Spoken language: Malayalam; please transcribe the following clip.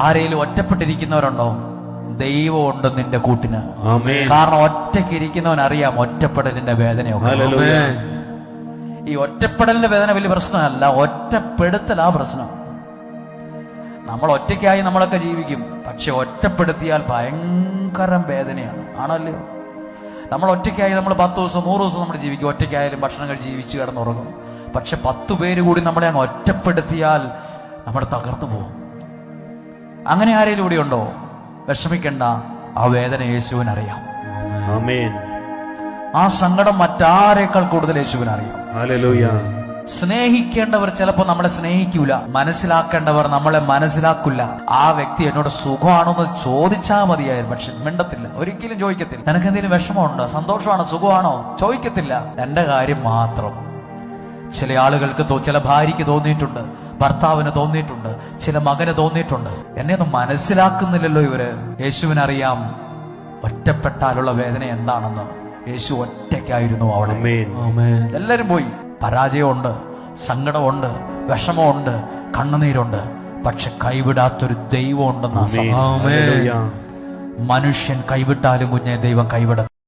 ആരെങ്കിലും ഒറ്റപ്പെട്ടിരിക്കുന്നവരുണ്ടോ? ദൈവമുണ്ട് നിന്റെ കൂട്ടിന്. കാരണം ഒറ്റയ്ക്ക് ഇരിക്കുന്നവൻ അറിയാം ഒറ്റപ്പെടലിന്റെ വേദനയൊക്കെ. ഈ ഒറ്റപ്പെടലിന്റെ വേദന വലിയ പ്രശ്നമല്ല, ഒറ്റപ്പെടുത്തലാ പ്രശ്നം. നമ്മൾ ഒറ്റയ്ക്കായി നമ്മളൊക്കെ ജീവിക്കും, പക്ഷെ ഒറ്റപ്പെടുത്തിയാൽ ഭയങ്കര വേദനയാണ്. ആണല്ലോ, നമ്മൾ ഒറ്റയ്ക്കായി നമ്മൾ 10 ദിവസം 100 ദിവസം നമ്മൾ ജീവിക്കും, ഒറ്റയ്ക്കായാലും ഭക്ഷണം കഴിച്ച് ജീവിച്ച് കിടന്നുറങ്ങും. പക്ഷെ 10 പേര് കൂടി നമ്മളെ അങ്ങ് ഒറ്റപ്പെടുത്തിയാൽ നമ്മൾ തകർന്നു പോകും. അങ്ങനെ ആരെങ്കിലും കൂടി ഉണ്ടോ? വിഷമിക്കണ്ട, ആ വേദന യേശുവിനറിയാം. ആ സങ്കടം മറ്റാരേക്കാൾ കൂടുതൽ യേശുവിനറിയാം. സ്നേഹിക്കേണ്ടവർ ചിലപ്പോൾ നമ്മളെ സ്നേഹിക്കൂല, മനസ്സിലാക്കേണ്ടവർ നമ്മളെ മനസ്സിലാക്കില്ല. ആ വ്യക്തി എന്നോട് സുഖമാണോന്ന് ചോദിച്ചാൽ മതിയായിരുന്നു, പക്ഷെ മിണ്ടത്തില്ല, ഒരിക്കലും ചോദിക്കത്തില്ല. നിനക്ക് എന്തെങ്കിലും വിഷമമുണ്ടോ, സന്തോഷമാണോ, സുഖമാണോ, ചോദിക്കത്തില്ല. എന്റെ കാര്യം മാത്രം. ചില ആളുകൾക്ക് ചില ഭാര്യയ്ക്ക് തോന്നിയിട്ടുണ്ട്, ഭർത്താവിന് തോന്നിയിട്ടുണ്ട്, ചില മകന് തോന്നിയിട്ടുണ്ട്, എന്നെ ഒന്നും മനസ്സിലാക്കുന്നില്ലല്ലോ ഇവര്. യേശുവിനറിയാം ഒറ്റപ്പെട്ടാലുള്ള വേദന എന്താണെന്ന്. യേശു ഒറ്റയ്ക്കായിരുന്നു അവിടെ. എല്ലാരും പോയി. പരാജയമുണ്ട്, സങ്കടമുണ്ട്, വിഷമമുണ്ട്, കണ്ണുനീരുണ്ട്, പക്ഷെ കൈവിടാത്തൊരു ദൈവം ഉണ്ടെന്ന്. മനുഷ്യൻ കൈവിട്ടാലും കുഞ്ഞെ ദൈവം കൈവിട